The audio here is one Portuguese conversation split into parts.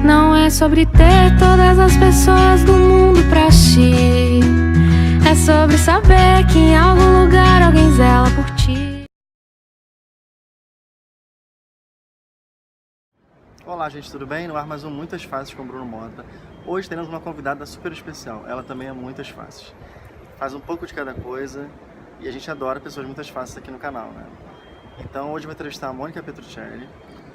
Não é sobre ter todas as pessoas do mundo pra ti. É sobre saber que em algum lugar alguém zela por ti. Olá gente, tudo bem? No ar mais um Muitas Faces com Bruno Mota. Hoje teremos uma convidada super especial, ela também é muitas faces. Faz um pouco de cada coisa e a gente adora pessoas muitas faces aqui no canal, né? Então hoje eu vou entrevistar a Mônica Petruccelli.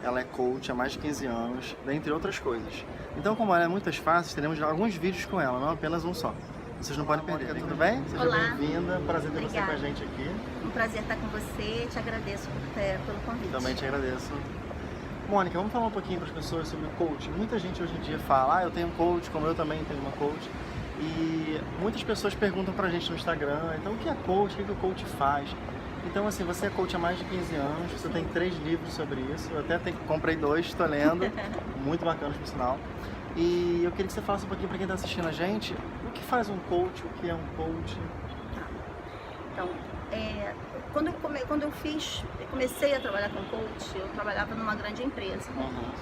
Ela é coach há mais de 15 anos, dentre outras coisas. Então, como ela é muitas faces, teremos alguns vídeos com ela, não apenas um só. Vocês não podem perder. Tudo bem? Seja bem-vinda. Prazer ter você com a gente aqui. Um prazer estar com você. Te agradeço pelo convite. Também te agradeço. Mônica, vamos falar um pouquinho para as pessoas sobre o coach. Muita gente hoje em dia fala, eu tenho um coach, como eu também tenho uma coach. E muitas pessoas perguntam pra gente no Instagram, então o que é coach, o que o coach faz? Então assim, você é coach há mais de 15 anos, você tem 3 livros sobre isso, eu até comprei 2, estou lendo, muito bacanas por sinal. E eu queria que você falasse um pouquinho para quem está assistindo a gente, o que faz um coach, o que é um coach? Então, quando eu comecei a trabalhar com coach, eu trabalhava numa grande empresa.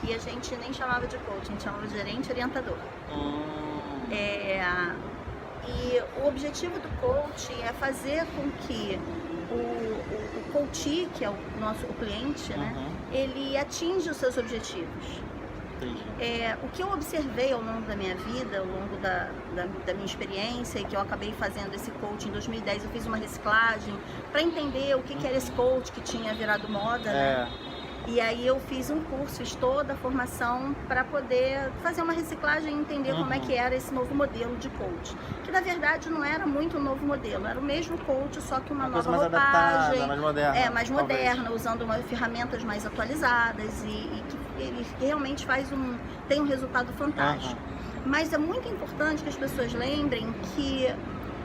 E a gente nem chamava de coach, a gente chamava de gerente orientador. E o objetivo do coach é fazer com que o coach, que é o cliente, né, ele atinja os seus objetivos. O que eu observei ao longo da minha vida, ao longo da minha experiência, e que eu acabei fazendo esse coach em 2010, eu fiz uma reciclagem para entender o que era esse coach que tinha virado moda, né? E aí eu fiz um curso, fiz toda a formação para poder fazer uma reciclagem e entender como é que era esse novo modelo de coach. Que na verdade não era muito um novo modelo, era o mesmo coach, só que uma nova roupagem. Adaptada, mais moderna. Mais moderna, usando ferramentas mais atualizadas e que ele realmente tem um resultado fantástico. Mas é muito importante que as pessoas lembrem que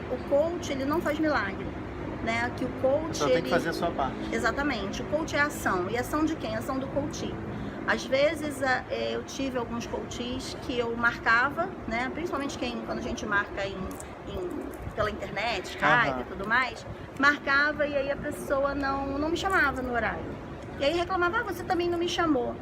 o coach ele não faz milagre. Né, que o coach só tem que fazer a sua parte. Exatamente, o coach é ação. E ação de quem? Ação do coach. Às vezes eu tive alguns coaches que eu marcava, né, principalmente quando a gente marca pela internet, Skype e tudo mais, marcava e aí a pessoa não me chamava no horário. E aí reclamava, você também não me chamou.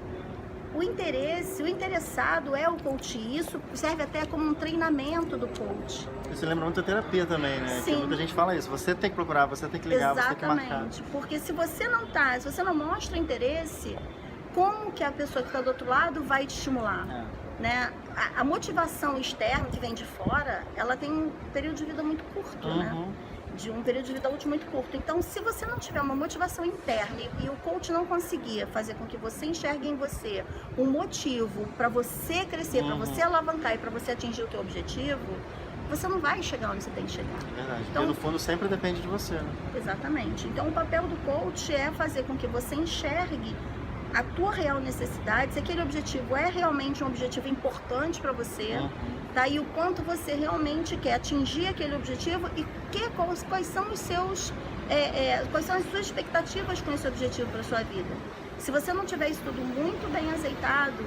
O interessado é o coach. Isso serve até como um treinamento do coach. Isso lembra muito da terapia também, né? Sim. Que muita gente fala isso. Você tem que procurar, você tem que ligar, você tem que marcar. Exatamente. Porque se você não mostra interesse, como que a pessoa que está do outro lado vai te estimular? Né? A motivação externa que vem de fora, ela tem um período de vida muito curto, né? De um período de vida útil muito curto. Então, se você não tiver uma motivação interna e o coach não conseguir fazer com que você enxergue em você um motivo para você crescer, para você alavancar e para você atingir o teu objetivo, você não vai chegar onde você tem que chegar. É verdade, então, porque no fundo sempre depende de você, né? Exatamente. Então, o papel do coach é fazer com que você enxergue a tua real necessidade, se aquele objetivo é realmente um objetivo importante para você, tá? E o quanto você realmente quer atingir aquele objetivo e quais são os seus, quais são as suas expectativas com esse objetivo para sua vida. Se você não tiver isso tudo muito bem azeitado,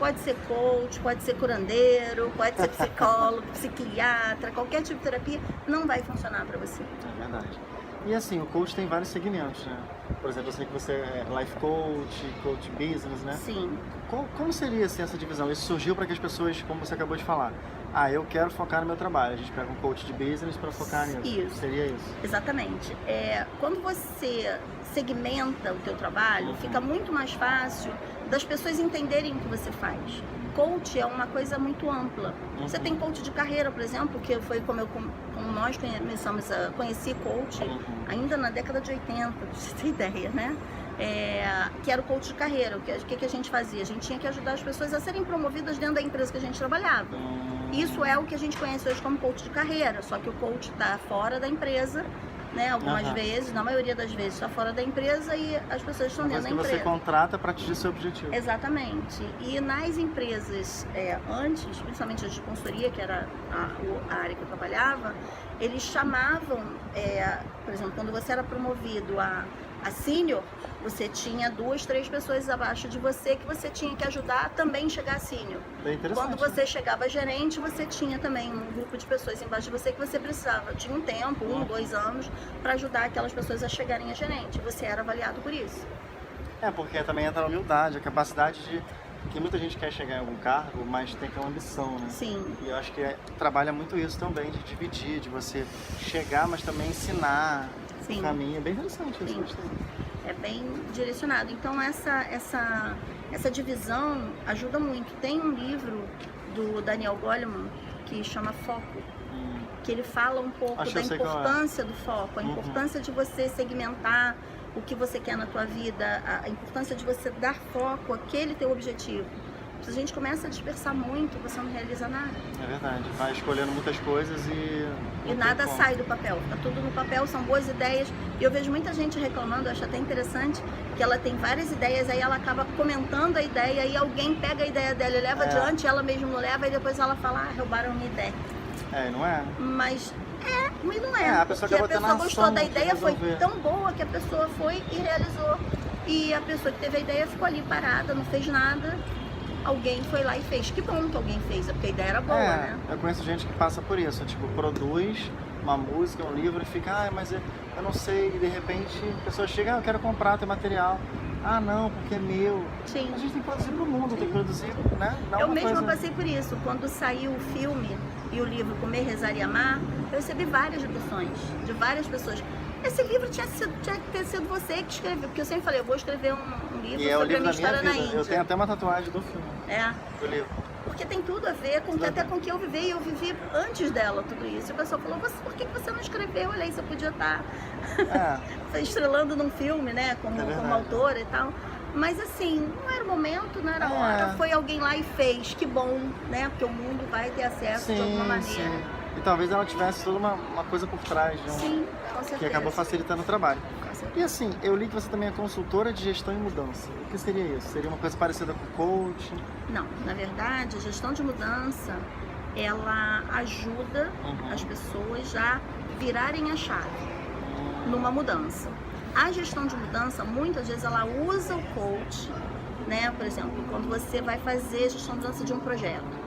pode ser coach, pode ser curandeiro, pode ser psicólogo, psiquiatra, qualquer tipo de terapia, não vai funcionar para você. É verdade. E assim, o coach tem vários segmentos, né? Por exemplo, eu sei que você é life coach, coach business, né? Sim. Como seria assim, essa divisão? Isso surgiu para que as pessoas, como você acabou de falar, eu quero focar no meu trabalho. A gente pega um coach de business para focar nisso. Isso. Seria isso? Exatamente. Quando você segmenta o teu trabalho, fica muito mais fácil das pessoas entenderem o que você faz. Coach é uma coisa muito ampla. Você tem coach de carreira, por exemplo, que foi como nós conheci coach ainda na década de 80, pra você ter ideia, né? Que era o coach de carreira. O que a gente fazia? A gente tinha que ajudar as pessoas a serem promovidas dentro da empresa que a gente trabalhava. Isso é o que a gente conhece hoje como coach de carreira, só que o coach está fora da empresa, né? Algumas vezes, na maioria das vezes, está fora da empresa e as pessoas estão dentro da empresa. Você contrata para atingir seu objetivo. Exatamente. E nas empresas antes, principalmente as de consultoria, que era a área que eu trabalhava, eles chamavam, por exemplo, quando você era promovido a sênior, você tinha 2, 3 pessoas abaixo de você que você tinha que ajudar a também chegar a sênior. Bem interessante. Quando você chegava a gerente, você tinha também um grupo de pessoas embaixo de você que você precisava de um tempo, 1, 2 anos, para ajudar aquelas pessoas a chegarem a gerente. Você era avaliado por isso. Porque também entra a humildade, a capacidade de que muita gente quer chegar em algum cargo, mas tem que ter uma ambição, né? Sim. E eu acho que trabalha muito isso também, de dividir, de você chegar, mas também ensinar Sim. o caminho. É bem interessante isso, Sim. gostei. É bem direcionado. Então essa divisão ajuda muito. Tem um livro do Daniel Goleman que chama Foco, que ele fala um pouco Acho da que eu sei qual é. importância do foco, a importância de você segmentar o que você quer na tua vida, a importância de você dar foco àquele teu objetivo. Se a gente começa a dispersar muito, você não realiza nada. É verdade, vai escolhendo muitas coisas e não nada tem como. sai do papel, fica tudo no papel, são boas ideias. E eu vejo muita gente reclamando, eu acho até interessante, que ela tem várias ideias, aí ela acaba comentando a ideia, e alguém pega a ideia dela e leva adiante, ela mesma não leva, e depois ela fala, roubaram minha ideia. Não é? Mas não é. A pessoa porque a quer botar pessoa na gostou ação, da ideia, foi resolver. tão boa que a pessoa foi e realizou. E a pessoa que teve a ideia ficou ali parada, não fez nada. Alguém foi lá e fez. Que bom que alguém fez, porque a ideia era boa, né? Eu conheço gente que passa por isso, tipo, produz uma música, um livro e fica, mas eu não sei, e de repente a pessoa chega, eu quero comprar, tem material. Não, porque é meu. Sim. A gente tem que produzir pro mundo, tem que produzir, né? Eu mesma passei por isso. Quando saiu o filme e o livro Comer, Rezar e Amar, eu recebi várias ligações de várias pessoas. Esse livro tinha que ter sido você que escreveu, porque eu sempre falei, eu vou escrever um livro E é o sobre a livro minha da minha história na vida. Índia. Eu tenho até uma tatuagem do filme, do livro. Porque tem tudo a ver com até com o que eu vivi, e eu vivi antes dela tudo isso. E o pessoal falou, por que você não escreveu? Olha aí, você podia estar estrelando num filme, né, como autora e tal. Mas assim, não era o momento, não era a hora, foi alguém lá e fez, que bom, né, porque o mundo vai ter acesso de alguma maneira. Sim. E talvez ela tivesse toda uma coisa por trás, Sim, com certeza. que acabou facilitando o trabalho. Com certeza. E assim, eu li que você também é consultora de gestão e mudança. O que seria isso? Seria uma coisa parecida com coaching? Não, na verdade, a gestão de mudança, ela ajuda as pessoas a virarem a chave numa mudança. A gestão de mudança, muitas vezes, ela usa o coach, né? Por exemplo, quando você vai fazer a gestão de mudança de um projeto.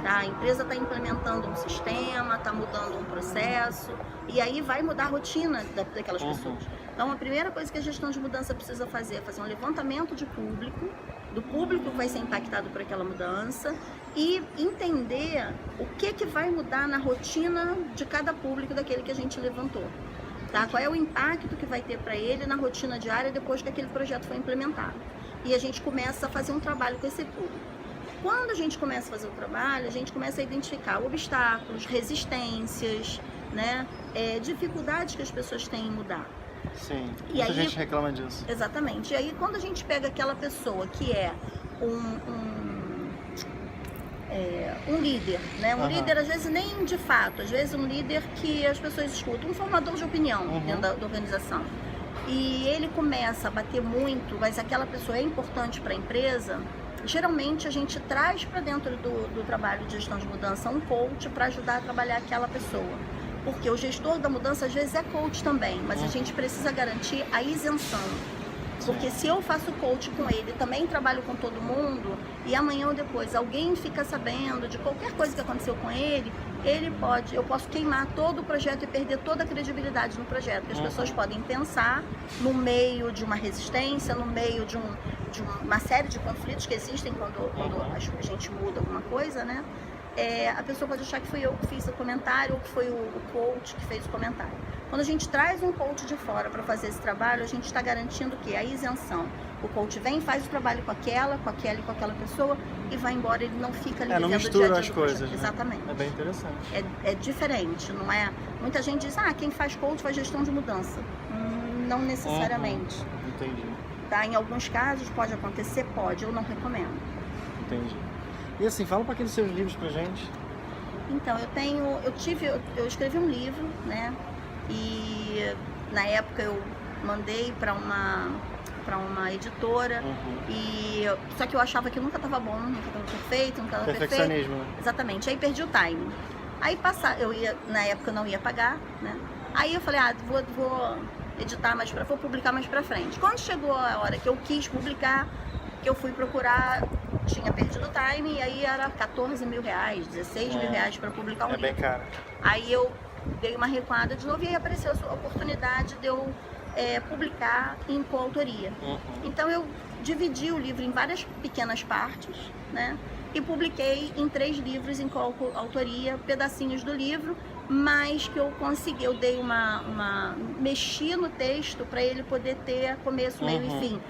Tá? A empresa está implementando um sistema, está mudando um processo, e aí vai mudar a rotina daquelas pessoas. Então, a primeira coisa que a gestão de mudança precisa fazer é fazer um levantamento de público, do público que vai ser impactado por aquela mudança, e entender o que vai mudar na rotina de cada público daquele que a gente levantou. Tá? Qual é o impacto que vai ter para ele na rotina diária depois que aquele projeto foi implementado. E a gente começa a fazer um trabalho com esse público. Quando a gente começa a fazer o trabalho, a gente começa a identificar obstáculos, resistências, né, dificuldades que as pessoas têm em mudar. Sim, e muita aí, gente reclama disso. Exatamente. E aí, quando a gente pega aquela pessoa que é um líder, né? Um líder, às vezes, nem de fato, às vezes um líder que as pessoas escutam, um formador de opinião dentro da organização. E ele começa a bater muito, mas aquela pessoa é importante para a empresa. Geralmente a gente traz para dentro do trabalho de gestão de mudança um coach para ajudar a trabalhar aquela pessoa. Porque o gestor da mudança às vezes é coach também, mas a gente precisa garantir a isenção. Porque se eu faço coach com ele, também trabalho com todo mundo, e amanhã ou depois alguém fica sabendo de qualquer coisa que aconteceu com ele, eu posso queimar todo o projeto e perder toda a credibilidade no projeto. Porque as pessoas podem pensar no meio de uma resistência, no meio de uma série de conflitos que existem quando a gente muda alguma coisa, né? A pessoa pode achar que fui eu que fiz o comentário ou que foi o coach que fez o comentário. Quando a gente traz um coach de fora para fazer esse trabalho, a gente está garantindo que a isenção. O coach vem, faz o trabalho com aquela e com aquela pessoa e vai embora, ele não fica ali não vivendo mistura o dia a dia as do coisas, projeto. né? Exatamente. É bem interessante. É diferente, não é? Muita gente diz, quem faz coach faz gestão de mudança. Não necessariamente. Entendi. Tá? Em alguns casos pode acontecer, pode, eu não recomendo. Entendi. E assim, fala um pouquinho dos seus livros pra gente. Então, eu escrevi um livro, né? E na época eu mandei para uma editora, só que eu achava que nunca estava bom, nunca estava perfeito, nunca estava perfeito. Perfeccionismo, né? Exatamente, aí perdi o timing. Aí na época eu não ia pagar, né? Aí eu falei, vou editar vou publicar mais pra frente. Quando chegou a hora que eu quis publicar, que eu fui procurar, tinha perdido o time, e aí era 14 mil reais, 16 mil reais para publicar um livro. É bem caro. Aí eu dei uma recuada de novo e aí apareceu a oportunidade de eu publicar em coautoria. Então eu dividi o livro em várias pequenas partes, né? E publiquei em 3 livros em coautoria, pedacinhos do livro, mas que eu consegui, eu dei mexi no texto para ele poder ter começo, meio e fim.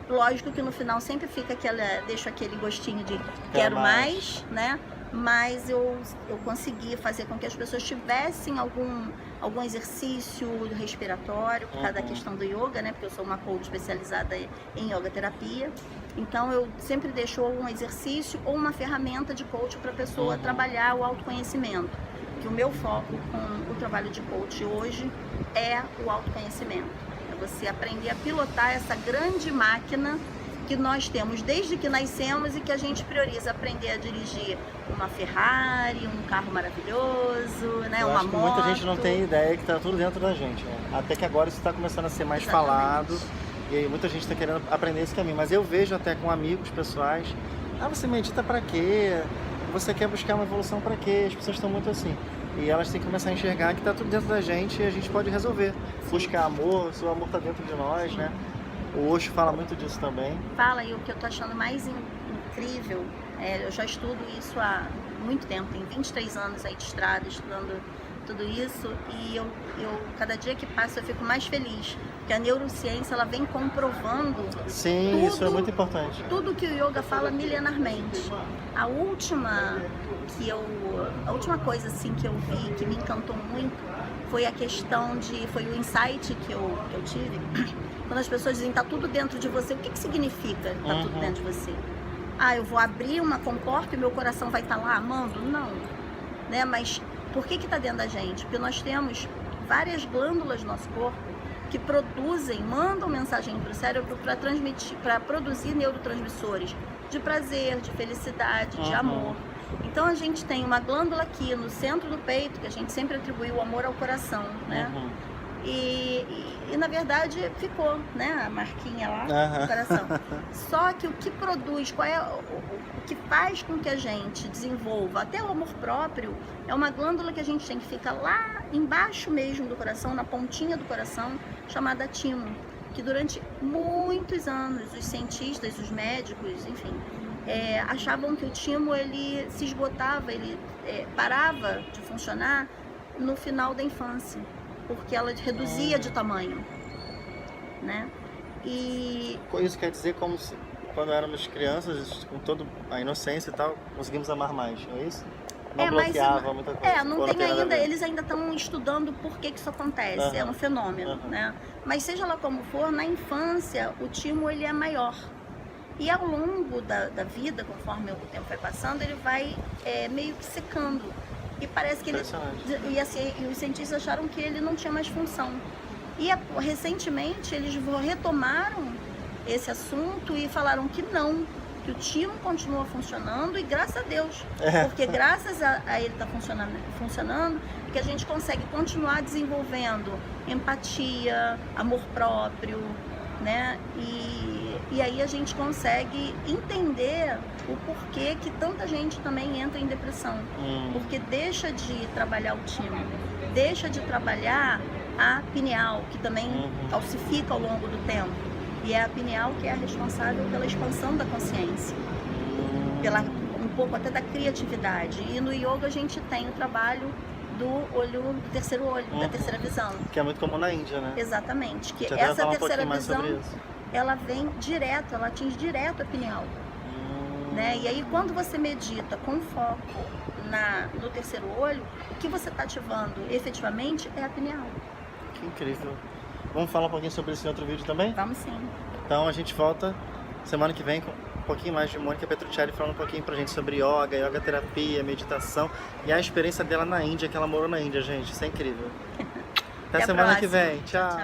Lógico que no final sempre fica deixo aquele gostinho de quero mais, né? Mas eu consegui fazer com que as pessoas tivessem algum exercício respiratório, por causa da questão do yoga, né? Porque eu sou uma coach especializada em yoga terapia. Então eu sempre deixo um exercício ou uma ferramenta de coach para a pessoa trabalhar o autoconhecimento. Que o meu foco com o trabalho de coach hoje é o autoconhecimento. É você aprender a pilotar essa grande máquina que nós temos desde que nascemos e que a gente prioriza aprender a dirigir uma Ferrari, um carro maravilhoso, né, uma moto. Muita gente não tem ideia que está tudo dentro da gente, né? Até que agora isso está começando a ser mais falado e aí muita gente está querendo aprender esse caminho. Mas eu vejo até com amigos pessoais, você medita para quê? Você quer buscar uma evolução para quê? As pessoas estão muito assim. E elas têm que começar a enxergar que está tudo dentro da gente e a gente pode resolver. Buscar amor, se o amor está dentro de nós, né? O Osho fala muito disso também. Fala, e o que eu tô achando mais incrível, eu já estudo isso há muito tempo, tem 23 anos aí de estrada estudando tudo isso, e eu cada dia que passa eu fico mais feliz, porque a neurociência ela vem comprovando isso é muito importante. Tudo que o yoga fala milenarmente. A última coisa assim que eu vi, que me encantou muito, foi a questão foi o insight que eu tive. Quando as pessoas dizem, tá tudo dentro de você, o que significa tá tudo dentro de você? Eu vou abrir uma comporta e meu coração vai estar lá amando? Não. Né? Mas por que tá dentro da gente? Porque nós temos várias glândulas no nosso corpo que mandam mensagem para o cérebro para produzir neurotransmissores de prazer, de felicidade, de amor. Então a gente tem uma glândula aqui no centro do peito, que a gente sempre atribui o amor ao coração, né? E na verdade ficou, né, a marquinha lá no coração. Só que o que produz, o que faz com que a gente desenvolva até o amor próprio, é uma glândula que a gente tem que ficar lá embaixo mesmo do coração, na pontinha do coração, chamada timo, que durante muitos anos os cientistas, os médicos, enfim, achavam que o timo ele se esgotava, ele parava de funcionar no final da infância, porque ela reduzia de tamanho, né? E isso quer dizer como se quando éramos crianças, com toda a inocência e tal, conseguimos amar mais, não é isso? Não bloqueava muita coisa. Não tem ainda, eles ainda estão estudando por que isso acontece, é um fenômeno, né? Mas seja lá como for, na infância o timo ele é maior. E ao longo da vida, conforme o tempo vai passando, ele vai meio que secando. E parece que e os cientistas acharam que ele não tinha mais função. E recentemente eles retomaram esse assunto e falaram que não, que o timo continua funcionando e graças a Deus. Porque graças a ele estar funcionando, é que a gente consegue continuar desenvolvendo empatia, amor próprio, né? E aí a gente consegue entender o porquê que tanta gente também entra em depressão. Porque deixa de trabalhar o timo, deixa de trabalhar a pineal, que também calcifica ao longo do tempo. E é a pineal que é a responsável pela expansão da consciência, um pouco até da criatividade. E no yoga a gente tem o trabalho do terceiro olho, da terceira visão. Que é muito comum na Índia, né? Exatamente. Que essa terceira visão, ela vem direto, ela atinge direto a pineal. Né? E aí quando você medita com foco no terceiro olho, o que você está ativando efetivamente é a pineal. Que incrível. Vamos falar um pouquinho sobre isso em outro vídeo também? Vamos sim. Então a gente volta semana que vem com um pouquinho mais de Mônica Petrucciari falando um pouquinho pra gente sobre yoga terapia, meditação e a experiência dela na Índia, que ela morou na Índia, gente. Isso é incrível. Até semana que vem. Tchau.